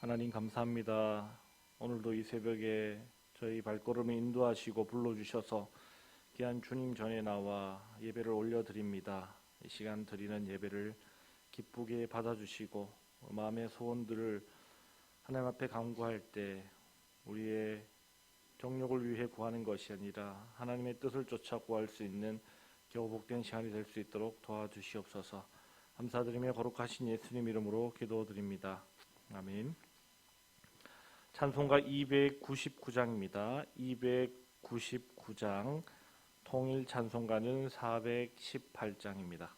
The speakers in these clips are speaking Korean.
하나님 감사합니다. 오늘도 이 새벽에 저희 발걸음을 인도하시고 불러주셔서 귀한 주님 전에 나와 예배를 올려드립니다. 이 시간 드리는 예배를 기쁘게 받아주시고 마음의 소원들을 하나님 앞에 간구할 때 우리의 정욕을 위해 구하는 것이 아니라 하나님의 뜻을 쫓아 구할 수 있는 겨우 복된 시간이 될 수 있도록 도와주시옵소서. 감사드리며 거룩하신 예수님 이름으로 기도드립니다. 아멘. 찬송가 299장입니다. 299장, 통일 찬송가는 418장입니다.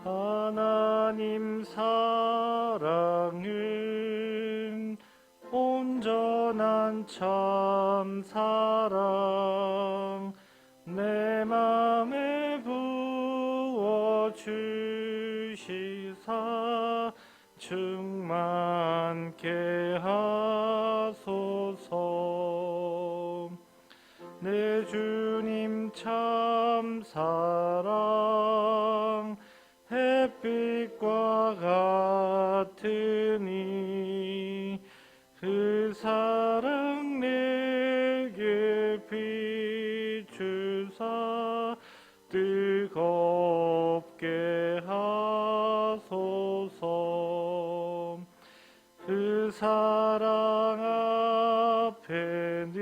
하나님 사랑은 온전한 참 사랑 내 맘에 부어 주시사 충만케 하소서. 내 주님 참 사랑 햇빛과 같으니 그 사랑 내게 비추사 뜨겁게 하소서. 그 사랑 앞에는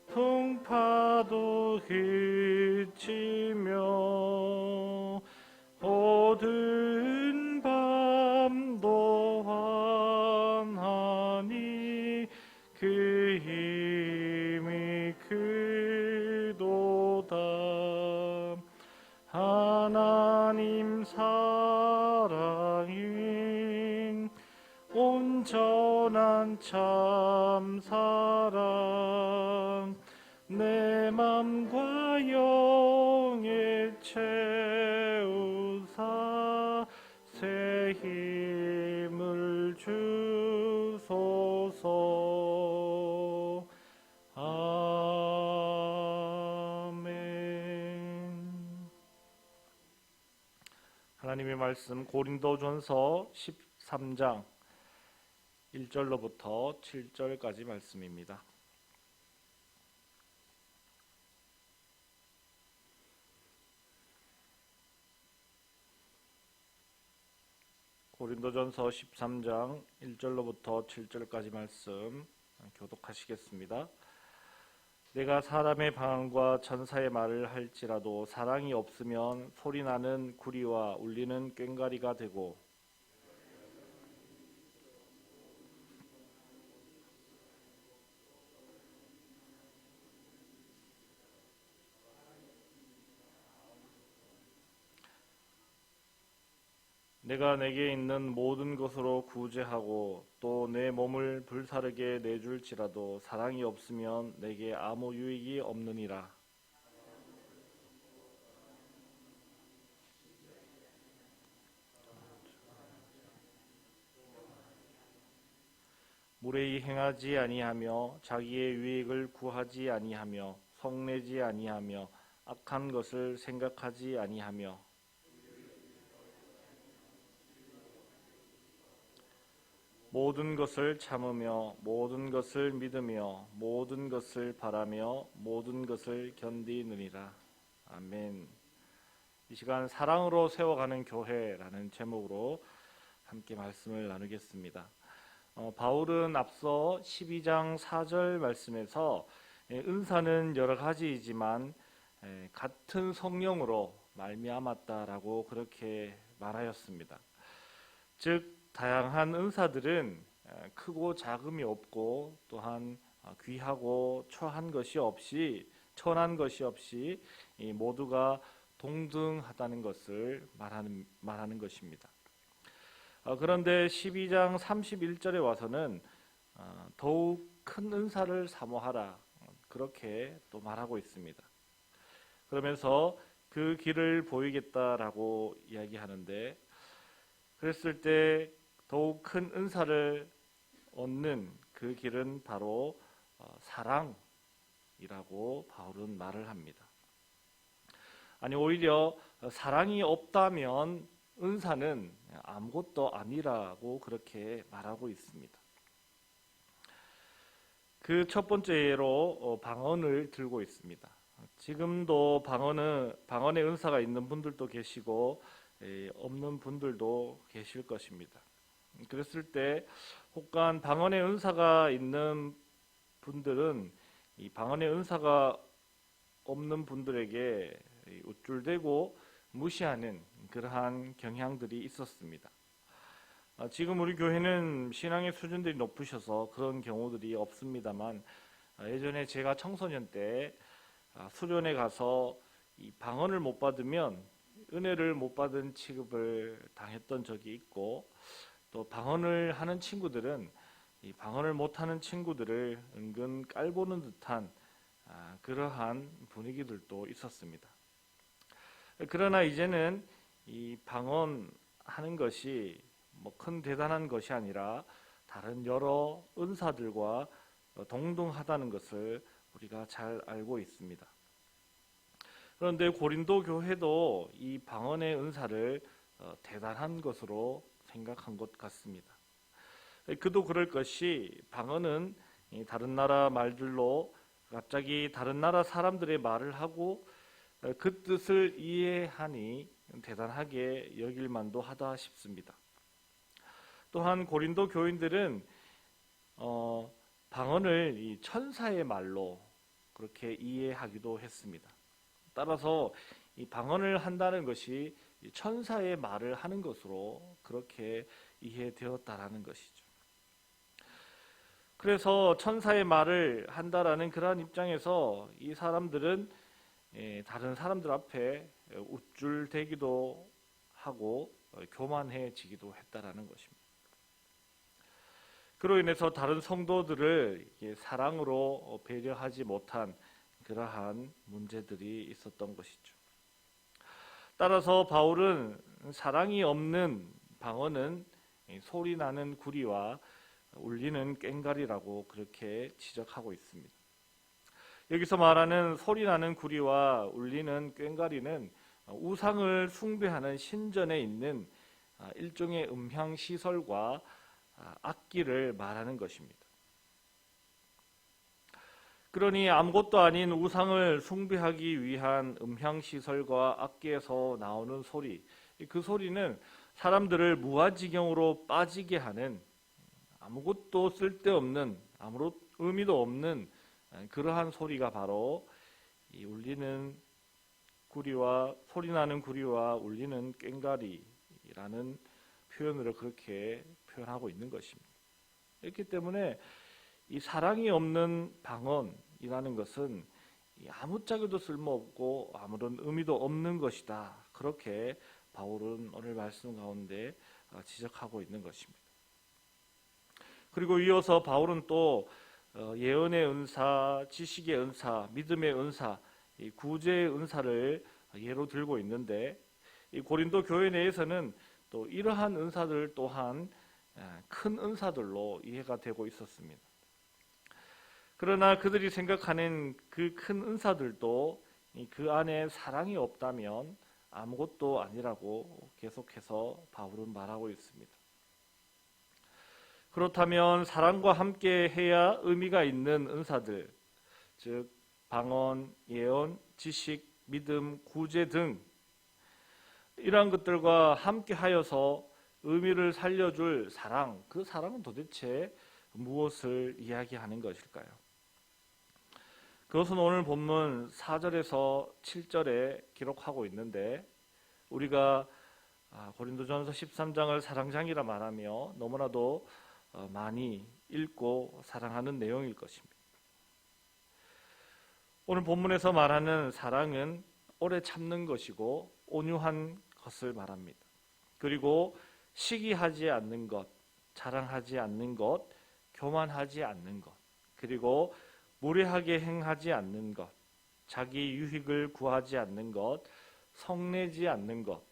풍파도 그치며 어두운 밤도 환하니 그 힘이 크도다. 하나님 사랑은 온전한 참 사랑 내 맘과 영에 채우사 새 힘을 주소서. 아멘. 하나님의 말씀 고린도전서 13장 1절로부터 7절까지 말씀입니다. 고린도전서 13장 1절로부터 7절까지 말씀 교독하시겠습니다. 내가 사람의 방언과 천사의 말을 할지라도 사랑이 없으면 소리나는 구리와 울리는 꽹과리가 되고 내가 내게 있는 모든 것으로 구제하고 또 내 몸을 불사르게 내줄지라도 사랑이 없으면 내게 아무 유익이 없느니라. 무례히 행하지 아니하며 자기의 유익을 구하지 아니하며 성내지 아니하며 악한 것을 생각하지 아니하며 모든 것을 참으며 모든 것을 믿으며 모든 것을 바라며 모든 것을 견디느니라. 아멘. 이 시간 사랑으로 세워가는 교회라는 제목으로 함께 말씀을 나누겠습니다. 바울은 앞서 12장 4절 말씀에서 은사는 여러 가지이지만 같은 성령으로 말미암았다라고 그렇게 말하였습니다. 즉 다양한 은사들은 크고 작음이 없고 또한 귀하고 천한 것이 없이 모두가 동등하다는 것을 말하는 것입니다. 그런데 12장 31절에 와서는 더욱 큰 은사를 사모하라 그렇게 또 말하고 있습니다. 그러면서 그 길을 보이겠다라고 이야기하는데 그랬을 때 더욱 큰 은사를 얻는 그 길은 바로 사랑이라고 바울은 말을 합니다. 아니, 오히려 사랑이 없다면 은사는 아무것도 아니라고 그렇게 말하고 있습니다. 그 첫 번째 예로 방언을 들고 있습니다. 지금도 방언의 은사가 있는 분들도 계시고 없는 분들도 계실 것입니다. 그랬을 때 혹간 방언의 은사가 있는 분들은 이 방언의 은사가 없는 분들에게 우쭐대고 무시하는 그러한 경향들이 있었습니다. 지금 우리 교회는 신앙의 수준들이 높으셔서 그런 경우들이 없습니다만, 예전에 제가 청소년 때 수련회 가서 이 방언을 못 받으면 은혜를 못 받은 취급을 당했던 적이 있고, 또 방언을 하는 친구들은 이 방언을 못하는 친구들을 은근 깔보는 듯한 그러한 분위기들도 있었습니다. 그러나 이제는 이 방언하는 것이 큰 대단한 것이 아니라 다른 여러 은사들과 동등하다는 것을 우리가 잘 알고 있습니다. 그런데 고린도 교회도 이 방언의 은사를 대단한 것으로 생각한 것 같습니다. 그도 그럴 것이 방언은 다른 나라 말들로 갑자기 다른 나라 사람들의 말을 하고 그 뜻을 이해하니 대단하게 여길 만도 하다 싶습니다. 또한 고린도 교인들은 방언을 이 천사의 말로 그렇게 이해하기도 했습니다. 따라서 이 방언을 한다는 것이 천사의 말을 하는 것으로 그렇게 이해되었다라는 것이죠. 그래서 천사의 말을 한다라는 그러한 입장에서 이 사람들은 다른 사람들 앞에 우쭐대기도 하고 교만해지기도 했다라는 것입니다. 그로 인해서 다른 성도들을 사랑으로 배려하지 못한 그러한 문제들이 있었던 것이죠. 따라서 바울은 사랑이 없는 방언은 소리나는 구리와 울리는 꽹과리라고 그렇게 지적하고 있습니다. 여기서 말하는 소리나는 구리와 울리는 꽹과리는 우상을 숭배하는 신전에 있는 일종의 음향 시설과 악기를 말하는 것입니다. 그러니 아무것도 아닌 우상을 숭배하기 위한 음향 시설과 악기에서 나오는 소리, 그 소리는 사람들을 무아지경으로 빠지게 하는 아무것도 쓸데없는 아무런 의미도 없는 그러한 소리가 바로 이 울리는 구리와 소리나는 구리와 울리는 꽹과리라는 표현으로 그렇게 표현하고 있는 것입니다. 그렇기 때문에 이 사랑이 없는 방언이라는 것은 아무짝에도 쓸모없고 아무런 의미도 없는 것이다. 그렇게 바울은 오늘 말씀 가운데 지적하고 있는 것입니다. 그리고 이어서 바울은 또 예언의 은사, 지식의 은사, 믿음의 은사, 구제의 은사를 예로 들고 있는데 이 고린도 교회 내에서는 또 이러한 은사들 또한 큰 은사들로 이해가 되고 있었습니다. 그러나 그들이 생각하는 그 큰 은사들도 그 안에 사랑이 없다면 아무것도 아니라고 계속해서 바울은 말하고 있습니다. 그렇다면 사랑과 함께 해야 의미가 있는 은사들, 즉 방언, 예언, 지식, 믿음, 구제 등 이러한 것들과 함께 하여서 의미를 살려줄 사랑, 그 사랑은 도대체 무엇을 이야기하는 것일까요? 그것은 오늘 본문 4절에서 7절에 기록하고 있는데 우리가 고린도전서 13장을 사랑장이라 말하며 너무나도 많이 읽고 사랑하는 내용일 것입니다. 오늘 본문에서 말하는 사랑은 오래 참는 것이고 온유한 것을 말합니다. 그리고 시기하지 않는 것, 자랑하지 않는 것, 교만하지 않는 것, 그리고 무례하게 행하지 않는 것, 자기 유익을 구하지 않는 것, 성내지 않는 것,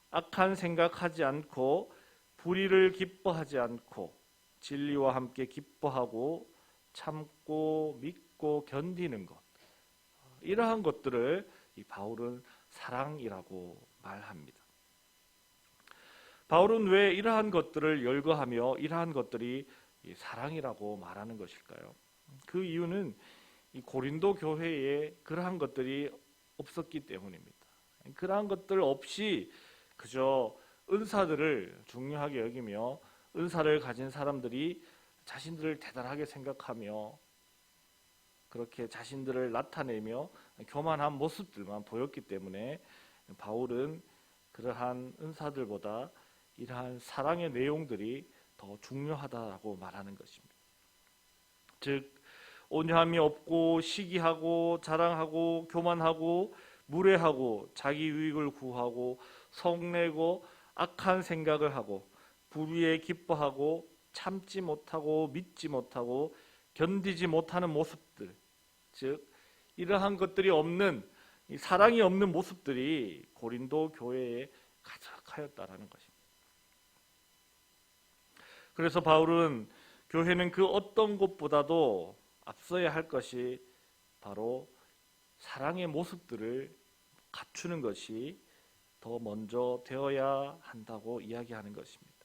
악한 생각하지 않고 불의를 기뻐하지 않고 진리와 함께 기뻐하고 참고 믿고 견디는 것, 이러한 것들을 이 바울은 사랑이라고 말합니다. 바울은 왜 이러한 것들을 열거하며 이러한 것들이 사랑이라고 말하는 것일까요? 그 이유는 이 고린도 교회에 그러한 것들이 없었기 때문입니다. 그러한 것들 없이 그저 은사들을 중요하게 여기며 은사를 가진 사람들이 자신들을 대단하게 생각하며 그렇게 자신들을 나타내며 교만한 모습들만 보였기 때문에 바울은 그러한 은사들보다 이러한 사랑의 내용들이 더 중요하다고 말하는 것입니다. 즉 온유함이 없고 시기하고 자랑하고 교만하고 무례하고 자기 유익을 구하고 성내고 악한 생각을 하고 불의에 기뻐하고 참지 못하고 믿지 못하고 견디지 못하는 모습들, 즉 이러한 것들이 없는, 사랑이 없는 모습들이 고린도 교회에 가득하였다라는 것입니다. 그래서 바울은 교회는 그 어떤 것보다도 앞서야 할 것이 바로 사랑의 모습들을 갖추는 것이 더 먼저 되어야 한다고 이야기하는 것입니다.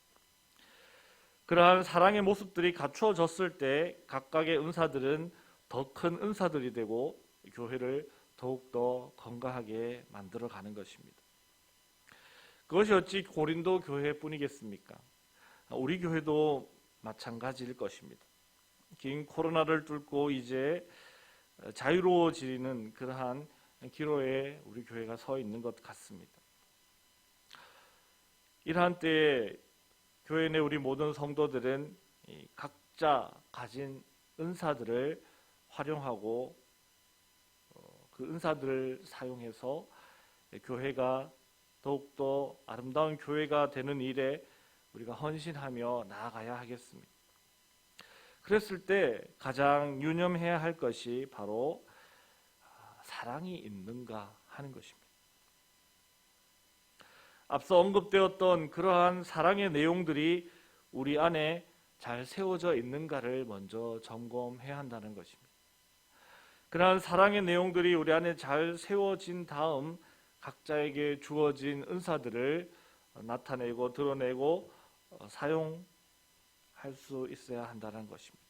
그러한 사랑의 모습들이 갖추어졌을 때 각각의 은사들은 더 큰 은사들이 되고 교회를 더욱더 건강하게 만들어가는 것입니다. 그것이 어찌 고린도 교회뿐이겠습니까? 우리 교회도 마찬가지일 것입니다. 긴 코로나를 뚫고 이제 자유로워지는 그러한 기로에 우리 교회가 서 있는 것 같습니다. 이러한 때에 교회 내 우리 모든 성도들은 각자 가진 은사들을 활용하고 그 은사들을 사용해서 교회가 더욱더 아름다운 교회가 되는 일에 우리가 헌신하며 나아가야 하겠습니다. 그랬을 때 가장 유념해야 할 것이 바로 사랑이 있는가 하는 것입니다. 앞서 언급되었던 그러한 사랑의 내용들이 우리 안에 잘 세워져 있는가를 먼저 점검해야 한다는 것입니다. 그러한 사랑의 내용들이 우리 안에 잘 세워진 다음 각자에게 주어진 은사들을 나타내고 드러내고 사용할 수 있어야 한다는 것입니다.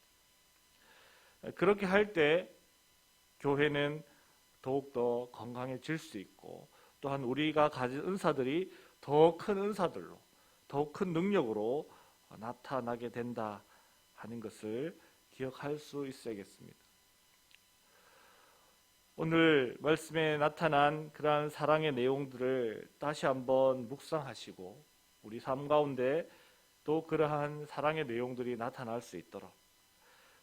그렇게 할 때 교회는 더욱더 건강해질 수 있고 또한 우리가 가진 은사들이 더 큰 은사들로 더 큰 능력으로 나타나게 된다 하는 것을 기억할 수 있어야겠습니다. 오늘 말씀에 나타난 그러한 사랑의 내용들을 다시 한번 묵상하시고 우리 삶 가운데 또 그러한 사랑의 내용들이 나타날 수 있도록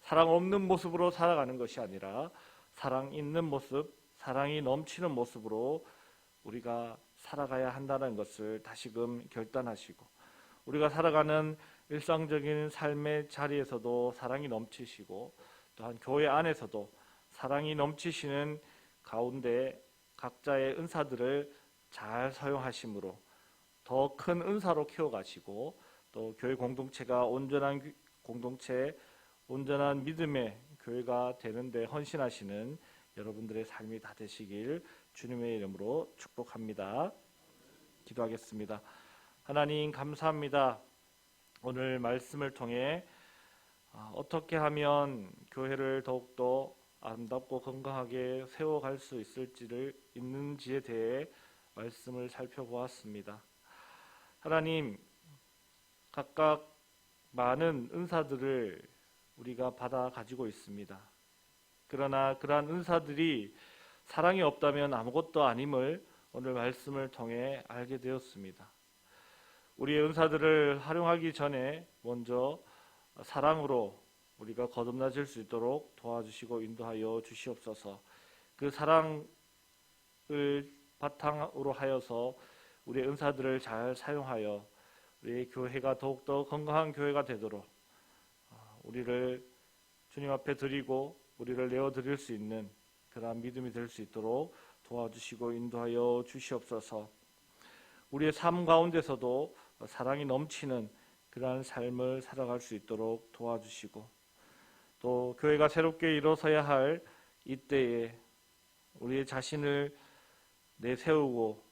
사랑 없는 모습으로 살아가는 것이 아니라 사랑 있는 모습, 사랑이 넘치는 모습으로 우리가 살아가야 한다는 것을 다시금 결단하시고 우리가 살아가는 일상적인 삶의 자리에서도 사랑이 넘치시고 또한 교회 안에서도 사랑이 넘치시는 가운데 각자의 은사들을 잘 사용하심으로 더 큰 은사로 키워가시고 또 교회 공동체가 온전한 공동체, 온전한 믿음의 교회가 되는데 헌신하시는 여러분들의 삶이 다 되시길 주님의 이름으로 축복합니다. 기도하겠습니다. 하나님 감사합니다. 오늘 말씀을 통해 어떻게 하면 교회를 더욱더 아름답고 건강하게 세워갈 수 있는지에 대해 말씀을 살펴보았습니다. 하나님, 각각 많은 은사들을 우리가 받아 가지고 있습니다. 그러나 그러한 은사들이 사랑이 없다면 아무것도 아님을 오늘 말씀을 통해 알게 되었습니다. 우리의 은사들을 활용하기 전에 먼저 사랑으로 우리가 거듭나질 수 있도록 도와주시고 인도하여 주시옵소서. 그 사랑을 바탕으로 하여서 우리의 은사들을 잘 사용하여 우리의 교회가 더욱더 건강한 교회가 되도록 우리를 주님 앞에 드리고 우리를 내어드릴 수 있는 그러한 믿음이 될 수 있도록 도와주시고 인도하여 주시옵소서. 우리의 삶 가운데서도 사랑이 넘치는 그러한 삶을 살아갈 수 있도록 도와주시고, 또 교회가 새롭게 일어서야 할 이때에 우리의 자신을 내세우고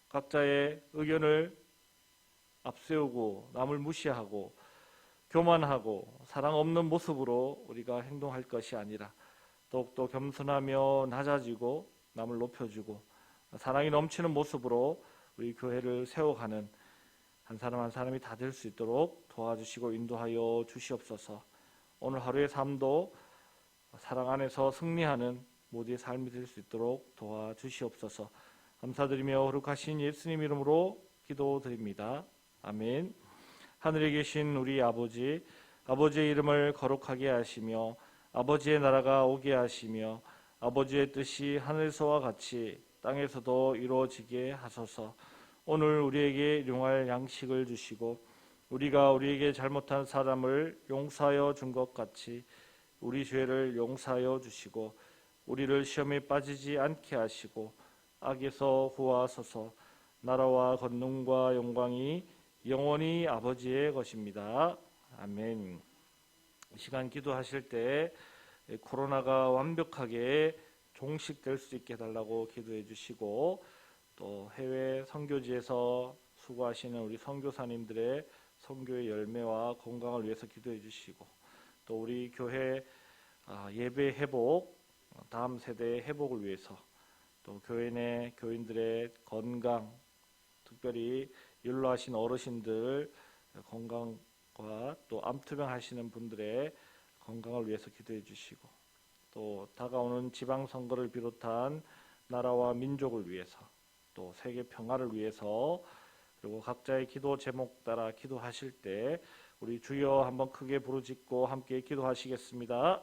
각자의 의견을 앞세우고 남을 무시하고 교만하고 사랑 없는 모습으로 우리가 행동할 것이 아니라 더욱더 겸손하며 낮아지고 남을 높여주고 사랑이 넘치는 모습으로 우리 교회를 세워가는 한 사람 한 사람이 다 될 수 있도록 도와주시고 인도하여 주시옵소서. 오늘 하루의 삶도 사랑 안에서 승리하는 모두의 삶이 될 수 있도록 도와주시옵소서. 감사드리며 거룩하신 예수님 이름으로 기도드립니다. 아멘. 하늘에 계신 우리 아버지, 아버지의 이름을 거룩하게 하시며 아버지의 나라가 오게 하시며 아버지의 뜻이 하늘에서와 같이 땅에서도 이루어지게 하소서. 오늘 우리에게 일용할 양식을 주시고 우리가 우리에게 잘못한 사람을 용서하여 준 것 같이 우리 죄를 용서하여 주시고 우리를 시험에 빠지지 않게 하시고 악에서 구하소서. 나라와 권능과 영광이 영원히 아버지의 것입니다. 아멘. 이 시간 기도하실 때 코로나가 완벽하게 종식될 수 있게 해달라고 기도해 주시고, 또 해외 선교지에서 수고하시는 우리 선교사님들의 선교의 열매와 건강을 위해서 기도해 주시고, 또 우리 교회 예배 회복, 다음 세대의 회복을 위해서, 또 교회 내 교인들의 건강, 특별히 연로하신 어르신들 건강과 또 암투병 하시는 분들의 건강을 위해서 기도해 주시고, 또 다가오는 지방선거를 비롯한 나라와 민족을 위해서, 또 세계 평화를 위해서, 그리고 각자의 기도 제목 따라 기도하실 때 우리 주여 한번 크게 부르짖고 함께 기도하시겠습니다.